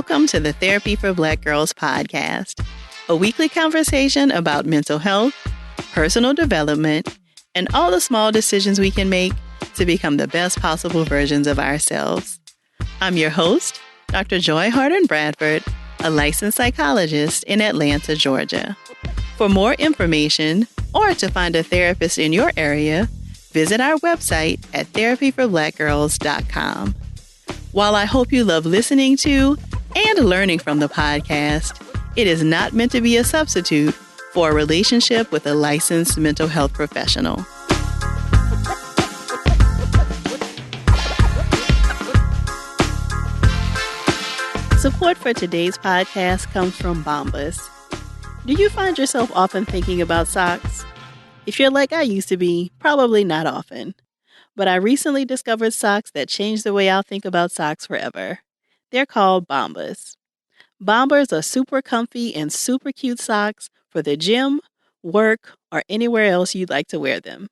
Welcome to the Therapy for Black Girls podcast, a weekly conversation about mental health, personal development, and all the small decisions we can make to become the best possible versions of ourselves. I'm your host, Dr. Joy Harden Bradford, a licensed psychologist in Atlanta, Georgia. For more information or to find a therapist in your area, visit our website at therapyforblackgirls.com. While I hope you love listening to and learning from the podcast, it is not meant to be a substitute for a relationship with a licensed mental health professional. Support for today's podcast comes from Bombas. Do you find yourself often thinking about socks? If you're like I used to be, probably not often. But I recently discovered socks that changed the way I'll think about socks forever. They're called Bombas. Bombas are super comfy and super cute socks for the gym, work, or anywhere else you'd like to wear them.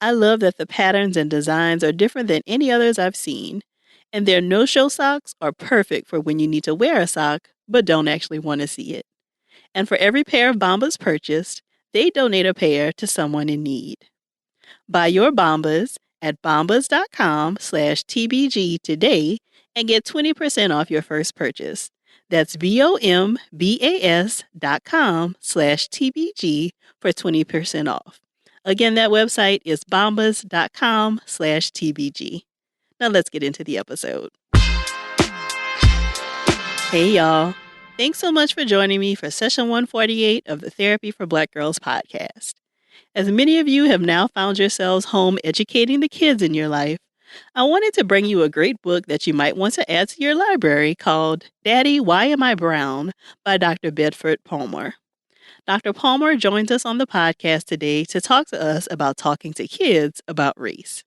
I love that the patterns and designs are different than any others I've seen, and their no-show socks are perfect for when you need to wear a sock but don't actually want to see it. And for every pair of Bombas purchased, they donate a pair to someone in need. Buy your Bombas at bombas.com/TBG today and get 20% off your first purchase. That's bombas.com/TBG for 20% off. Again, that website is bombas.com/TBG. Now let's get into the episode. Hey y'all. Thanks so much for joining me for session 148 of the Therapy for Black Girls podcast. As many of you have now found yourselves home educating the kids in your life, I wanted to bring you a great book that you might want to add to your library called Daddy, Why Am I Brown? By Dr. Bedford Palmer. Dr. Palmer joins us on the podcast today to talk to us about talking to kids about race.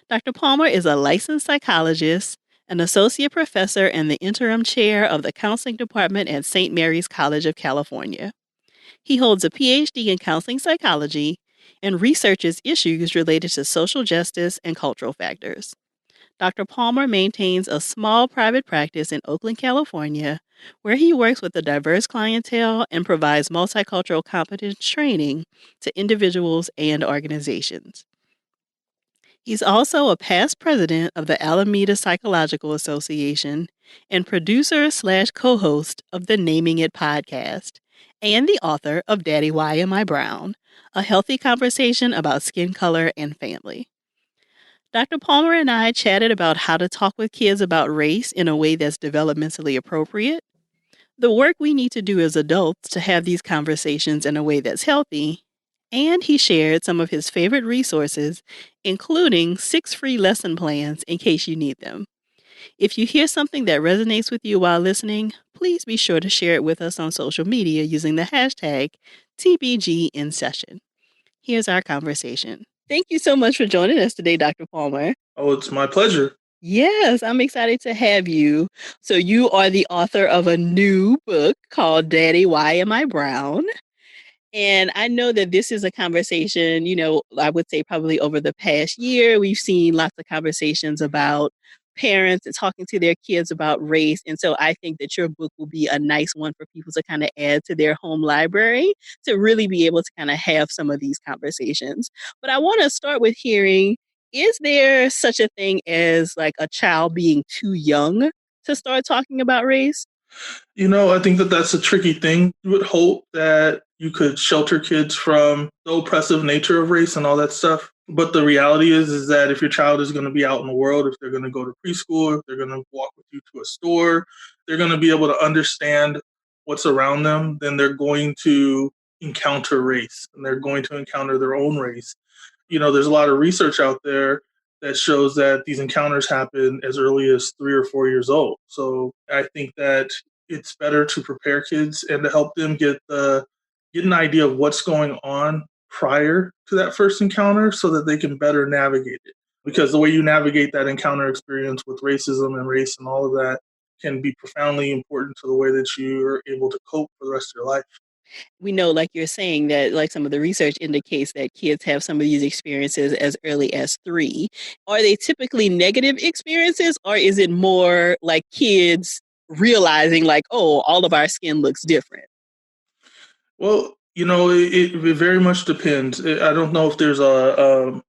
Dr. Palmer is a licensed psychologist, an associate professor, and the interim chair of the counseling department at St. Mary's College of California. He holds a PhD in counseling psychology and researches issues related to social justice and cultural factors. Dr. Palmer maintains a small private practice in Oakland, California, where he works with a diverse clientele and provides multicultural competence training to individuals and organizations. He's also a past president of the Alameda Psychological Association and producer/co-host of the Naming It podcast, and the author of Daddy, Why Am I Brown? A healthy conversation about skin color and family. Dr. Palmer and I chatted about how to talk with kids about race in a way that's developmentally appropriate, the work we need to do as adults to have these conversations in a way that's healthy, and he shared some of his favorite resources, including 6 free lesson plans in case you need them. If you hear something that resonates with you while listening, please be sure to share it with us on social media using the hashtag TBGInSession. Here's our conversation. Thank you so much for joining us today, Dr. Palmer. Oh, it's my pleasure. Yes, I'm excited to have you. So you are the author of a new book called Daddy, Why Am I Brown? And I know that this is a conversation, I would say probably over the past year, we've seen lots of conversations about parents and talking to their kids about race. And so I think that your book will be a nice one for people to kind of add to their home library to really be able to kind of have some of these conversations. But I want to start with hearing, is there such a thing as like a child being too young to start talking about race? I think that that's a tricky thing. You would hope that you could shelter kids from the oppressive nature of race and all that stuff. But the reality is that if your child is going to be out in the world, if they're going to go to preschool, if they're going to walk with you to a store, they're going to be able to understand what's around them, then they're going to encounter race and they're going to encounter their own race. There's a lot of research out there that shows that these encounters happen as early as 3 or 4 years old. So I think that it's better to prepare kids and to help them get an idea of what's going on prior to that first encounter so that they can better navigate it. Because the way you navigate that encounter experience with racism and race and all of that can be profoundly important to the way that you are able to cope for the rest of your life. We know, like you're saying, that like some of the research indicates that kids have some of these experiences as early as 3. Are they typically negative experiences, or is it more like kids realizing like, oh, all of our skin looks different? Well, it very much depends. I don't know if there's a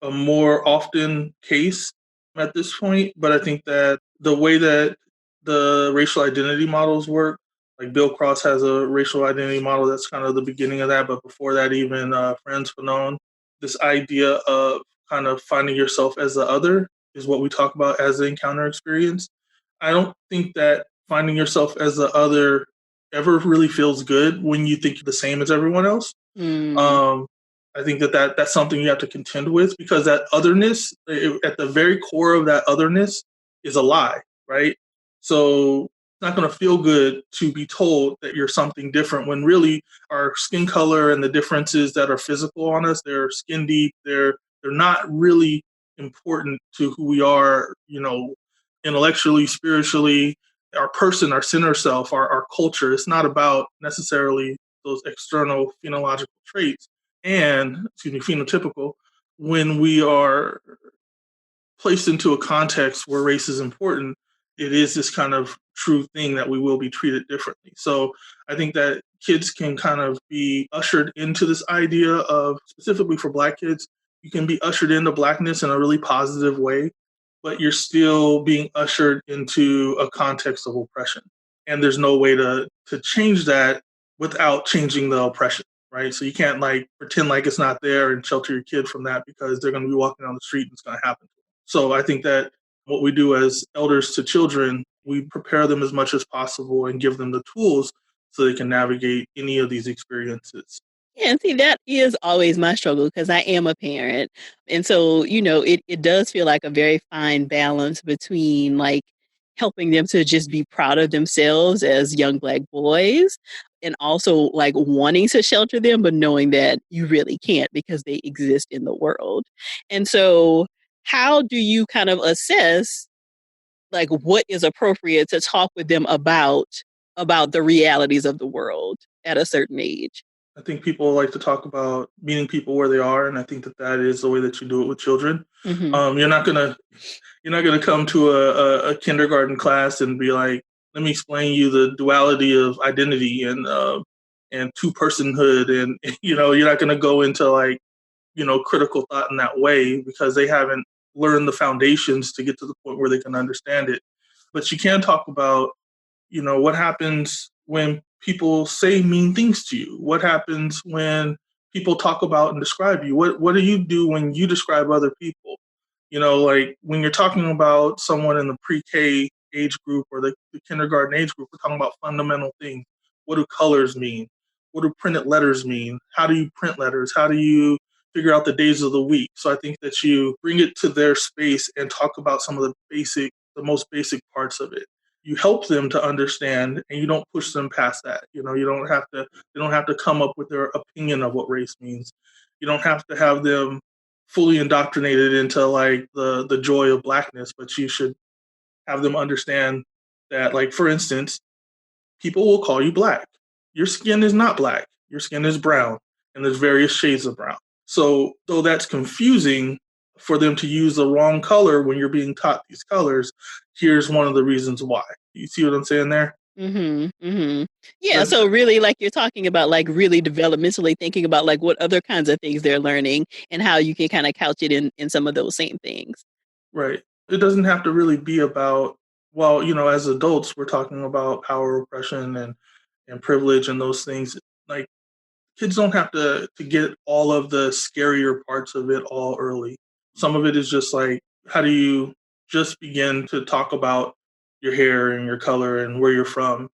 more often case at this point, but I think that the way that the racial identity models work, like Bill Cross has a racial identity model that's kind of the beginning of that, but before that, even Franz Fanon, this idea of kind of finding yourself as the other is what we talk about as the encounter experience. I don't think that finding yourself as the other ever really feels good when you think you're the same as everyone else. Mm. Um, I think that's something you have to contend with because that otherness, at the very core of that otherness, is a lie, right? So it's not going to feel good to be told that you're something different when really our skin color and the differences that are physical on us, they're skin deep, they're not really important to who we are, intellectually, spiritually, our person, our center self, our culture. It's not about necessarily those external phenological traits and, phenotypical, when we are placed into a context where race is important, it is this kind of true thing that we will be treated differently. So I think that kids can kind of be ushered into this idea of, specifically for Black kids, you can be ushered into Blackness in a really positive way, but you're still being ushered into a context of oppression. And there's no way to change that without changing the oppression, right? So you can't like pretend like it's not there and shelter your kid from that because they're going to be walking down the street and it's going to happen. So I think that what we do as elders to children, we prepare them as much as possible and give them the tools so they can navigate any of these experiences. Yeah, and see, that is always my struggle because I am a parent. And so, it does feel like a very fine balance between like helping them to just be proud of themselves as young Black boys and also like wanting to shelter them, but knowing that you really can't because they exist in the world. And so, how do you kind of assess like what is appropriate to talk with them about the realities of the world at a certain age? I think people like to talk about meeting people where they are, and I think that is the way that you do it with children. Mm-hmm. You're not gonna come to a kindergarten class and be like, "Let me explain you the duality of identity and two personhood," and you're not gonna go into like critical thought in that way because they haven't learned the foundations to get to the point where they can understand it. But you can talk about what happens when people say mean things to you? What happens when people talk about and describe you? What do you do when you describe other people? Like when you're talking about someone in the pre-K age group or the kindergarten age group, we're talking about fundamental things. What do colors mean? What do printed letters mean? How do you print letters? How do you figure out the days of the week? So I think that you bring it to their space and talk about some of the most basic parts of it. You help them to understand and you don't push them past that. They don't have to come up with their opinion of what race means. You don't have to have them fully indoctrinated into like the joy of Blackness, but you should have them understand that, like, for instance, people will call you Black. Your skin is not black. Your skin is brown, and there's various shades of brown. So though that's confusing for them to use the wrong color when you're being taught these colors, here's one of the reasons why. You see what I'm saying there? Mhm, mhm. Yeah, That, so really, like, you're talking about, like, really developmentally thinking about, like, what other kinds of things they're learning and how you can kinda couch it in some of those same things. right. It doesn't have to really be about, well, as adults, we're talking about power, oppression, and privilege and those things. Like, kids don't have to get all of the scarier parts of it all early. Some of it is just like, how do you just begin to talk about your hair and your color and where you're from?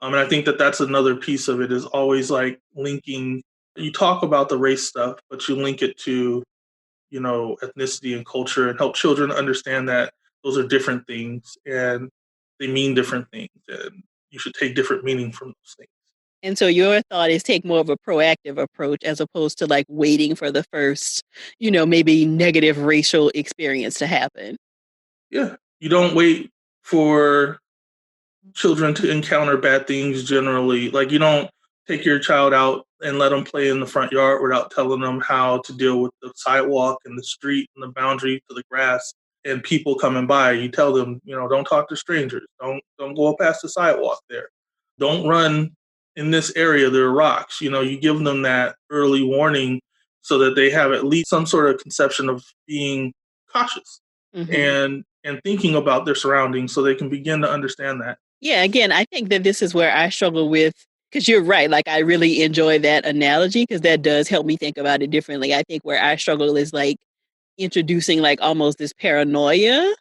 And I think that that's another piece of it is always like linking. You talk about the race stuff, but you link it to ethnicity and culture and help children understand that those are different things and they mean different things and you should take different meaning from those things. And so your thought is take more of a proactive approach as opposed to, like, waiting for the first, maybe negative racial experience to happen. Yeah. You don't wait for children to encounter bad things generally. Like, you don't take your child out and let them play in the front yard without telling them how to deal with the sidewalk and the street and the boundary to the grass. and people coming by, you tell them, don't talk to strangers. Don't go past the sidewalk there. Don't run in this area. There are rocks. You give them that early warning so that they have at least some sort of conception of being cautious Mm-hmm. and thinking about their surroundings so they can begin to understand that. Yeah, again, I think that this is where I struggle with, because you're right. Like, I really enjoy that analogy because that does help me think about it differently. I think where I struggle is like introducing like almost this paranoia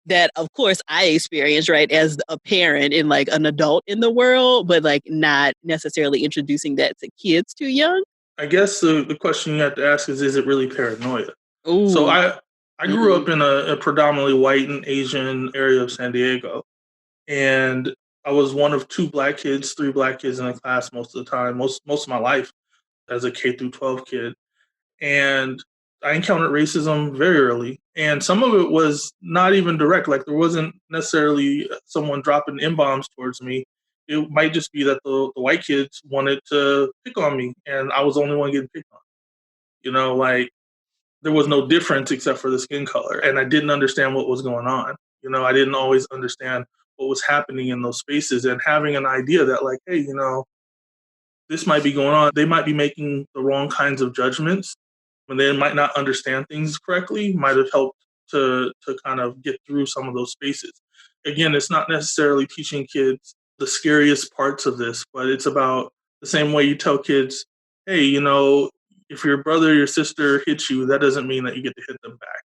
that, of course, I experience, right, as a parent and like an adult in the world, but like not necessarily introducing that to kids too young. I guess the question you have to ask is it really paranoia? So Ooh. I grew up in a predominantly white and Asian area of San Diego, and I was one of two black kids, three black kids in the class most of the time, most of my life as a K through 12 kid. And I encountered racism very early, and some of it was not even direct. Like there wasn't necessarily someone dropping in bombs towards me. It might just be that the white kids wanted to pick on me, and I was the only one getting picked on. Like there was no difference except for the skin color, and I didn't understand what was going on. I didn't always understand what was happening in those spaces, and having an idea that like, hey, this might be going on. They might be making the wrong kinds of judgments and they might not understand things correctly might have helped to kind of get through some of those spaces. Again, it's not necessarily teaching kids the scariest parts of this, but it's about the same way you tell kids, hey, if your brother or your sister hits you, that doesn't mean that you get to hit them back,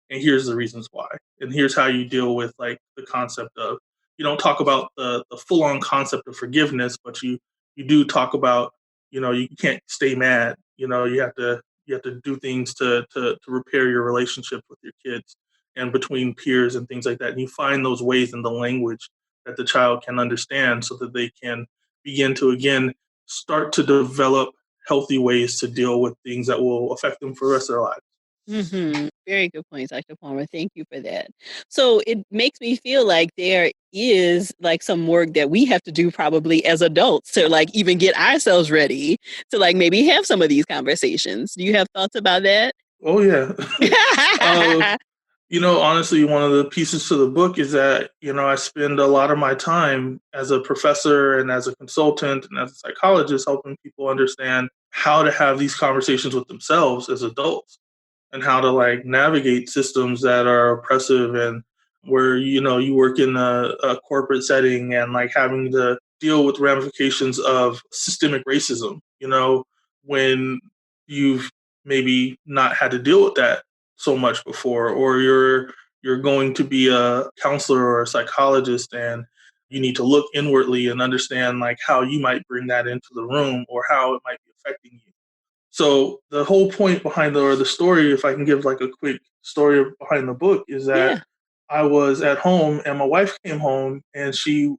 and here's the reasons why, and here's how you deal with like the concept of, you don't talk about the full-on concept of forgiveness, but you do talk about, you can't stay mad, you have to do things to repair your relationship with your kids and between peers and things like that, and you find those ways in the language that the child can understand so that they can begin to again start to develop healthy ways to deal with things that will affect them for the rest of their lives. Very good points, Dr. Palmer. Thank you for that. So it makes me feel like there is like some work that we have to do probably as adults to like even get ourselves ready to like maybe have some of these conversations. Do you have thoughts about that? Oh yeah. Honestly, one of the pieces to the book is that, I spend a lot of my time as a professor and as a consultant and as a psychologist helping people understand how to have these conversations with themselves as adults and how to like navigate systems that are oppressive and where you work in a corporate setting and like having to deal with ramifications of systemic racism, when you've maybe not had to deal with that so much before, or you're going to be a counselor or a psychologist and you need to look inwardly and understand like how you might bring that into the room or how it might be affecting you. So the whole point behind the story, if I can give like a quick story behind the book, is that Yeah. I was at home and my wife came home and she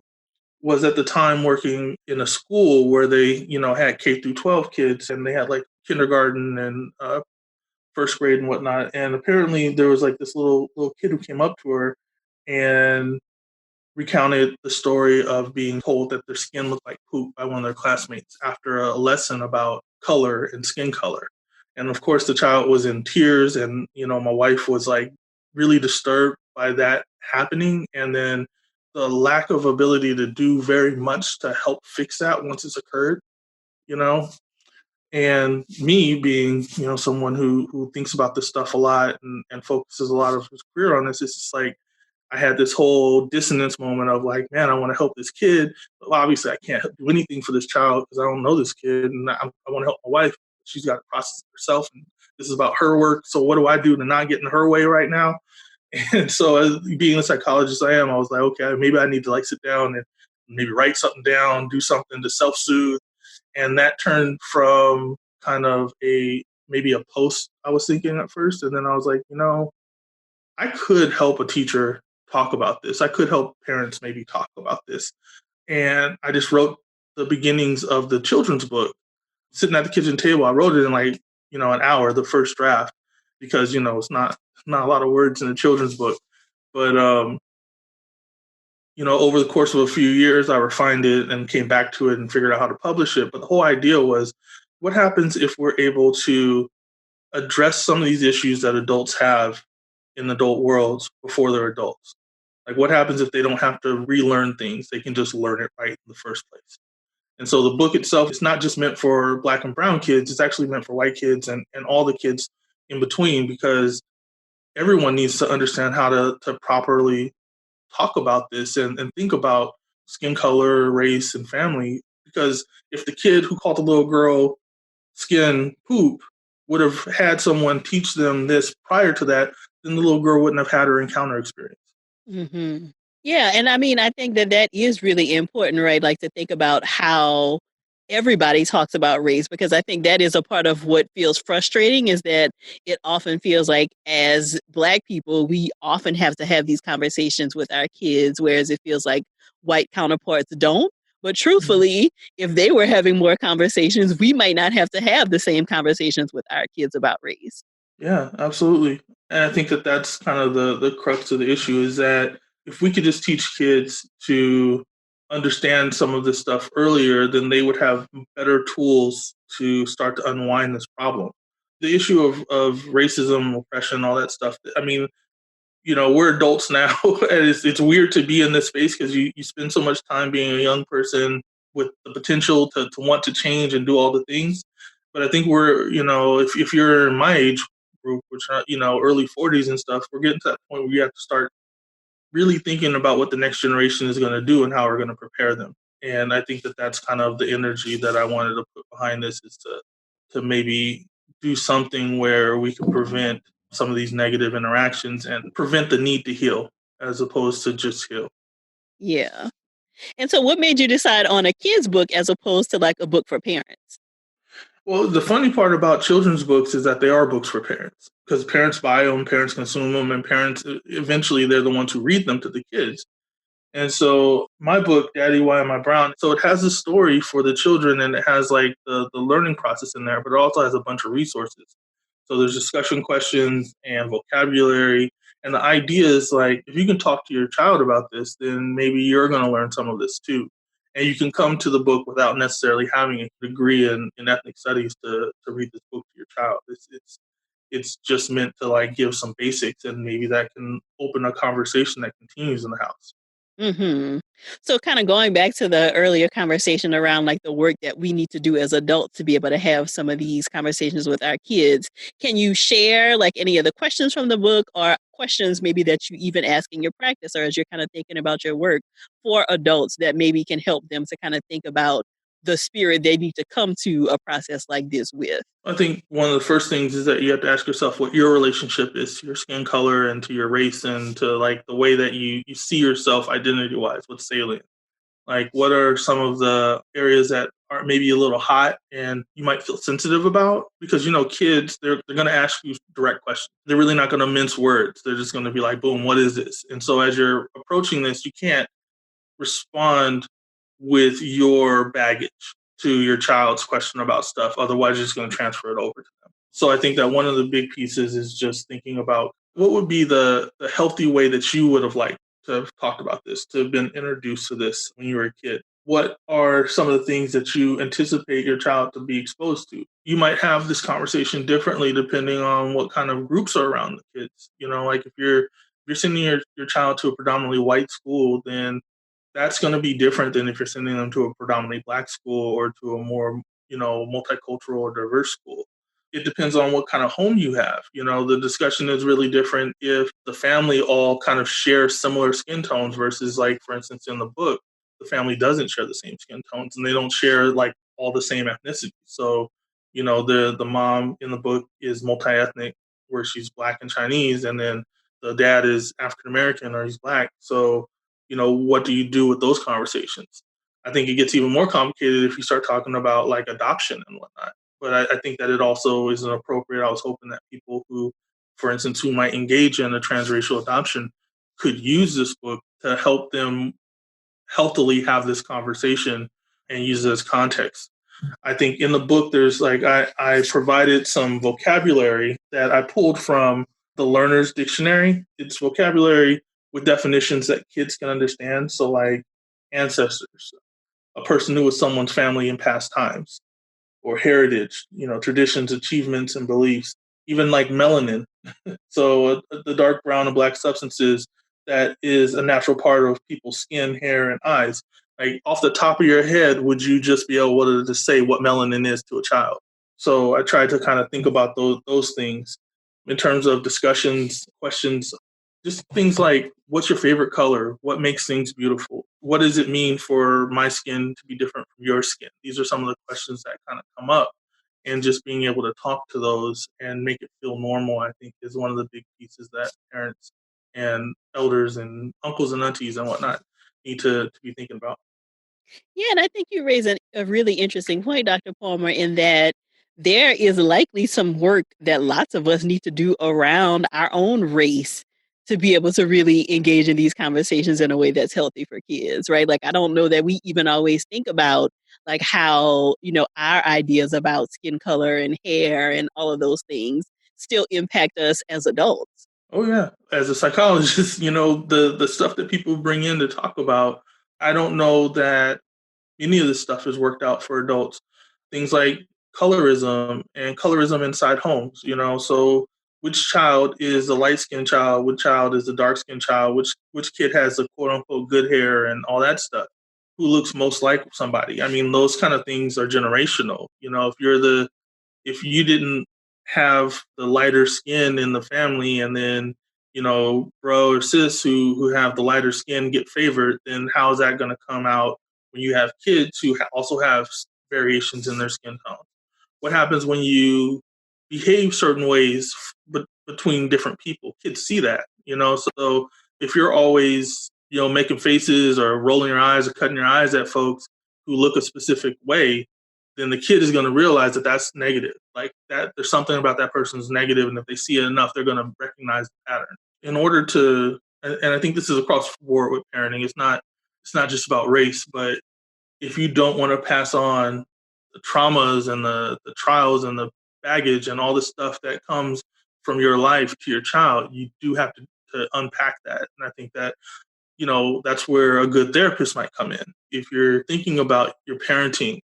was at the time working in a school where they, had K through 12 kids and they had like kindergarten and first grade and whatnot. And apparently there was like this little kid who came up to her and recounted the story of being told that their skin looked like poop by one of their classmates after a lesson about color and skin color. And of course, the child was in tears, and my wife was like really disturbed by that happening. And then the lack of ability to do very much to help fix that once it's occurred, you know. And me being, someone who thinks about this stuff a lot and focuses a lot of his career on this, it's just like I had this whole dissonance moment of like, man, I want to help this kid, but obviously I can't do anything for this child because I don't know this kid, and I want to help my wife. She's got to process it herself, and this is about her work. So what do I do to not get in her way right now? And so, as being a psychologist I am, I was like, okay, maybe I need to like sit down and maybe write something down, do something to self-soothe, and that turned from kind of a maybe a post I was thinking at first, and then I was like, I could help a teacher talk about this. I could help parents maybe talk about this. And I just wrote the beginnings of the children's book. Sitting at the kitchen table, I wrote it in like, an hour, the first draft, because, it's not a lot of words in a children's book. But over the course of a few years, I refined it and came back to it and figured out how to publish it. But the whole idea was what happens if we're able to address some of these issues that adults have in adult worlds before they're adults. Like, what happens if they don't have to relearn things? They can just learn it right in the first place. And so the book itself is not just meant for Black and brown kids, it's actually meant for white kids and all the kids in between, because everyone needs to understand how to properly talk about this and think about skin color, race, and family. Because if the kid who called the little girl skin poop would have had someone teach them this prior to that, then the little girl wouldn't have had her encounter experience. Mm-hmm. Yeah, and I mean, I think that that is really important, right? Like to think about how everybody talks about race, because I think that is a part of what feels frustrating is that it often feels like as Black people, we often have to have these conversations with our kids, whereas it feels like white counterparts don't. But truthfully, if they were having more conversations, we might not have to have the same conversations with our kids about race. Yeah, absolutely. And I think that that's kind of the crux of the issue, is that if we could just teach kids to understand some of this stuff earlier, then they would have better tools to start to unwind this problem. The issue of racism, oppression, all that stuff. I mean, we're adults now, and it's weird to be in this space because you spend so much time being a young person with the potential to want to change and do all the things. But I think if you're in my age group, which are, early 40s and stuff, we're getting to that point where you have to start really thinking about what the next generation is going to do and how we're going to prepare them. And I think that that's kind of the energy that I wanted to put behind this, is to maybe do something where we can prevent some of these negative interactions and prevent the need to heal as opposed to just heal. Yeah. And so, what made you decide on a kid's book as opposed to like a book for parents? Well, the funny part about children's books is that they are books for parents, because parents buy them, parents consume them, and parents eventually they're the ones who read them to the kids. And so my book, Daddy, Why Am I Brown? So it has a story for the children, and it has like the learning process in there, but it also has a bunch of resources. So there's discussion questions and vocabulary. And the idea is like, if you can talk to your child about this, then maybe you're going to learn some of this too. And you can come to the book without necessarily having a degree in ethnic studies to read this book to your child. It's just meant to like give some basics, and maybe that can open a conversation that continues in the house. Hmm. So, kind of going back to the earlier conversation around like the work that we need to do as adults to be able to have some of these conversations with our kids, can you share like any of the questions from the book or questions maybe that you even ask in your practice or as you're kind of thinking about your work for adults that maybe can help them to kind of think about the spirit they need to come to a process like this with? I think one of the first things is that you have to ask yourself what your relationship is to your skin color and to your race and to like the way that you see yourself identity wise, what's salient. Like, what are some of the areas that are maybe a little hot and you might feel sensitive about? Because, kids, they're going to ask you direct questions. They're really not going to mince words. They're just going to be like, boom, what is this? And so as you're approaching this, you can't respond with your baggage to your child's question about stuff. Otherwise, you're just going to transfer it over to them. So I think that one of the big pieces is just thinking about what would be the healthy way that you would have liked to have talked about this, to have been introduced to this when you were a kid. What are some of the things that you anticipate your child to be exposed to? You might have this conversation differently depending on what kind of groups are around the kids. Like if you're sending your child to a predominantly white school, then that's going to be different than if you're sending them to a predominantly Black school or to a more, multicultural or diverse school. It depends on what kind of home you have. The discussion is really different if the family all kind of share similar skin tones versus, like, for instance, in the book, the family doesn't share the same skin tones and they don't share like all the same ethnicity. So, the mom in the book is multi-ethnic, where she's Black and Chinese, and then the dad is African American or he's Black. So, what do you do with those conversations? I think it gets even more complicated if you start talking about like adoption and whatnot. But I think that it also is an appropriate. I was hoping that people who, for instance, who might engage in a transracial adoption could use this book to help them healthily have this conversation and use it as context. I think in the book, there's like, I provided some vocabulary that I pulled from the Learner's Dictionary. It's vocabulary with definitions that kids can understand. So, like, ancestors, a person who was someone's family in past times, or heritage, traditions, achievements, and beliefs. Even like melanin, So the dark brown and black substances that is a natural part of people's skin, hair, and eyes. Like off the top of your head, would you just be able to say what melanin is to a child? So I tried to kind of think about those things in terms of discussions, questions, just things like what's your favorite color? What makes things beautiful? What does it mean for my skin to be different from your skin? These are some of the questions that kind of come up, and just being able to talk to those and make it feel normal, I think, is one of the big pieces that parents and elders and uncles and aunties and whatnot need to be thinking about. Yeah, and I think you raise a really interesting point, Dr. Palmer, in that there is likely some work that lots of us need to do around our own race to be able to really engage in these conversations in a way that's healthy for kids, right? Like, I don't know that we even always think about like how, our ideas about skin color and hair and all of those things still impact us as adults. Oh yeah, as a psychologist, the stuff that people bring in to talk about, I don't know that any of this stuff is worked out for adults. Things like colorism and colorism inside homes, so which child is a light skinned child, which child is a dark skinned child, which kid has the quote unquote good hair and all that stuff. Who looks most like somebody? I mean, those kind of things are generational. If you didn't have the lighter skin in the family, and then bro or sis who have the lighter skin get favored, then how is that going to come out when you have kids who also have variations in their skin tone? What happens when you behave certain ways between different people? Kids see that, so if you're always making faces or rolling your eyes or cutting your eyes at folks who look a specific way, then the kid is going to realize that that's negative. Like that, there's something about that person's negative, and if they see it enough, they're going to recognize the pattern. In order to, and I think this is across the board with parenting. It's not just about race, but if you don't want to pass on the traumas and the trials and the baggage and all the stuff that comes from your life to your child, you do have to unpack that. And I think that that's where a good therapist might come in. If you're thinking about your parenting,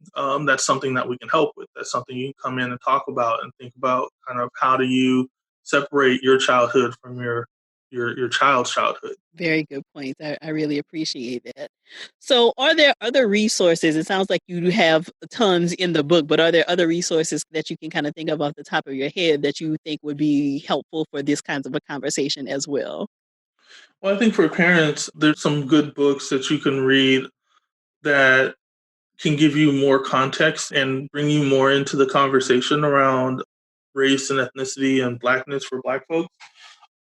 that's something that we can help with. That's something you can come in and talk about and think about kind of how do you separate your childhood from your child's childhood. Very good points. I really appreciate that. So, are there other resources? It sounds like you have tons in the book, but are there other resources that you can kind of think of off the top of your head that you think would be helpful for this kinds of a conversation as well? Well, I think for parents, there's some good books that you can read that can give you more context and bring you more into the conversation around race and ethnicity and blackness for black folks.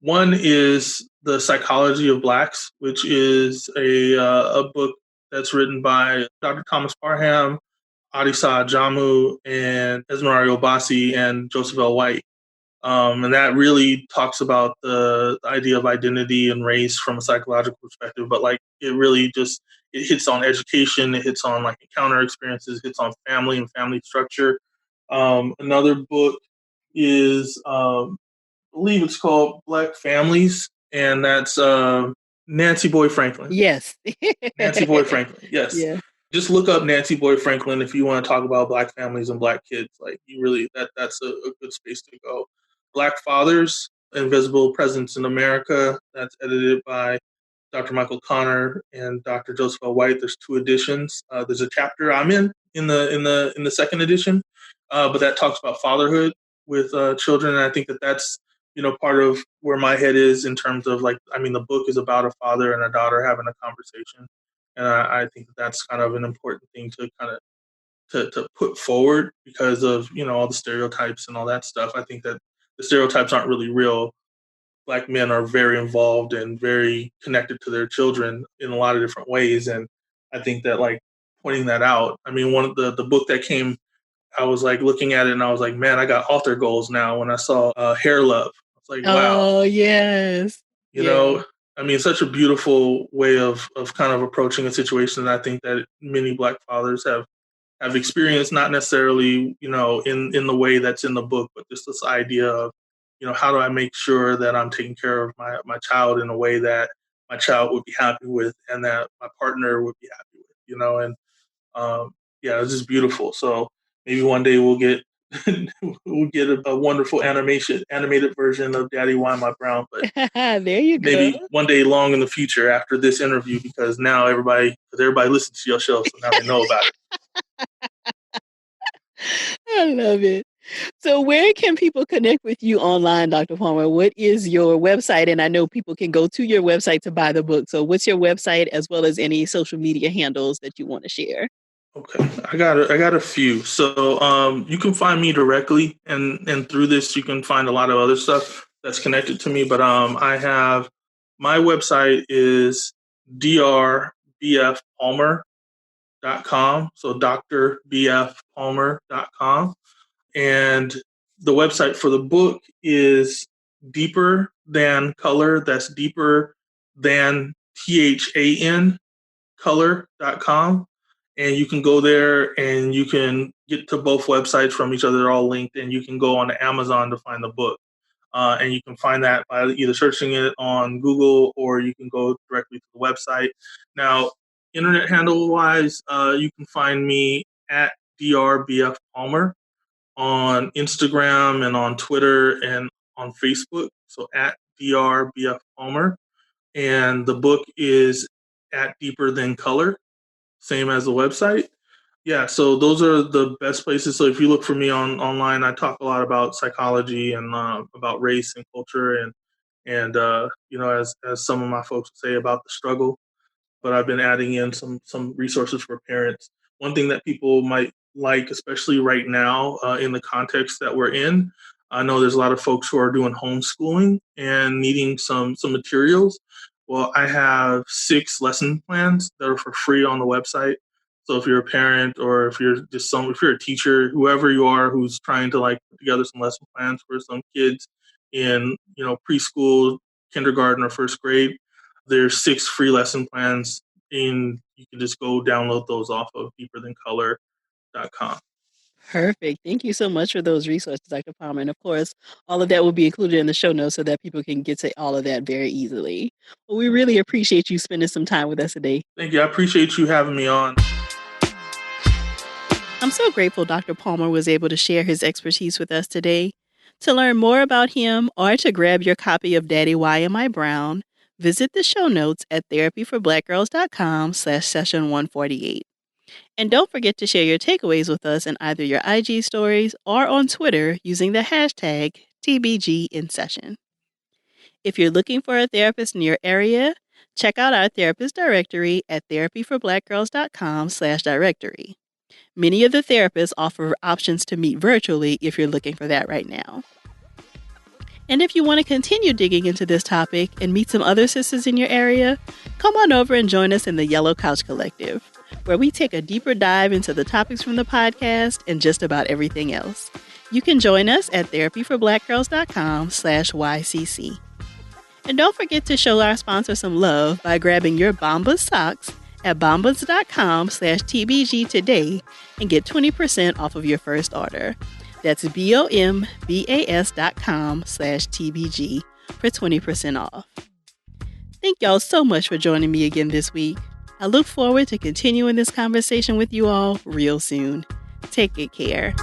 One is The Psychology of Blacks, which is a book that's written by Dr. Thomas Parham, Adisa Jamu, and Esmario Bassi and Joseph L. White. And that really talks about the idea of identity and race from a psychological perspective, but like it really just it hits on education, it hits on like encounter experiences, it hits on family and family structure. Another book is I believe it's called Black Families, and that's Nancy Boy Franklin. Yes. Nancy Boy Franklin, yes. Yeah. Just look up Nancy Boy Franklin if you want to talk about black families and black kids. Like you really that's a good space to go. Black Fathers, Invisible Presence in America. That's edited by Dr. Michael Connor and Dr. Joseph L. White. There's two editions. There's a chapter I'm in the second edition, but that talks about fatherhood with children. And I think that's part of where my head is in terms of like, I mean, the book is about a father and a daughter having a conversation, and I think that's kind of an important thing to kind of to put forward because of all the stereotypes and all that stuff. I think that the stereotypes aren't really real. Black men are very involved and very connected to their children in a lot of different ways, and I think that like pointing that out. I mean, one of the book that came, I was like looking at it and I was like, man, I got author goals now when I saw Hair Love. I was like, wow, Oh, yes. you Yeah. know, I mean, such a beautiful way of kind of approaching a situation that I think that many black fathers have experienced, not necessarily, in the way that's in the book, but just this idea of, how do I make sure that I'm taking care of my child in a way that my child would be happy with and that my partner would be happy with, and yeah, it's just beautiful. So maybe one day we'll get we'll get a wonderful animated version of Daddy Why Am I Brown. But there you go. maybe one day long in the future after this interview, because now everybody listens to your show, so now they know about it. I love it. So where can people connect with you online, Dr. Palmer? What is your website? And I know people can go to your website to buy the book. So what's your website, as well as any social media handles that you want to share? Okay, I got a few. So you can find me directly, and through this you can find a lot of other stuff that's connected to me. But I have my website is drbfpalmer.com. So drbfpalmer.com. And the website for the book is Deeper Than Color. That's deeper than THAN color.com. And you can go there and you can get to both websites from each other. They're all linked, and you can go on to Amazon to find the book. And you can find that by either searching it on Google, or you can go directly to the website. Now, internet handle wise, you can find me at drbfpalmer on Instagram and on Twitter and on Facebook. So at drbfpalmer. And the book is at Deeper Than Color, same as the website. Yeah, so those are the best places. So if you look for me online, I talk a lot about psychology and about race and culture, and as some of my folks say, about the struggle. But I've been adding in some resources for parents. One thing that people might like, especially right now in the context that we're in, I know there's a lot of folks who are doing homeschooling and needing some materials. Well, I have 6 lesson plans that are for free on the website. So if you're a parent, or if you're if you're a teacher, whoever you are who's trying to like put together some lesson plans for some kids in preschool, kindergarten, or first grade, there's 6 free lesson plans, and you can just go download those off of deeperthancolor.com. Perfect. Thank you so much for those resources, Dr. Palmer. And of course, all of that will be included in the show notes so that people can get to all of that very easily. Well, we really appreciate you spending some time with us today. Thank you. I appreciate you having me on. I'm so grateful Dr. Palmer was able to share his expertise with us today. To learn more about him, or to grab your copy of Daddy Why Am I Brown, visit the show notes at therapyforblackgirls.com/session148. And don't forget to share your takeaways with us in either your IG stories or on Twitter using the hashtag TBGInSession. If you're looking for a therapist in your area, check out our therapist directory at therapyforblackgirls.com/directory. Many of the therapists offer options to meet virtually if you're looking for that right now. And if you want to continue digging into this topic and meet some other sisters in your area, come on over and join us in the Yellow Couch Collective, where we take a deeper dive into the topics from the podcast and just about everything else. You can join us at therapyforblackgirls.com/YCC. And don't forget to show our sponsor some love by grabbing your Bombas socks at bombas.com/TBG today and get 20% off of your first order. That's bombas.com/TBG for 20% off. Thank y'all so much for joining me again this week. I look forward to continuing this conversation with you all real soon. Take good care.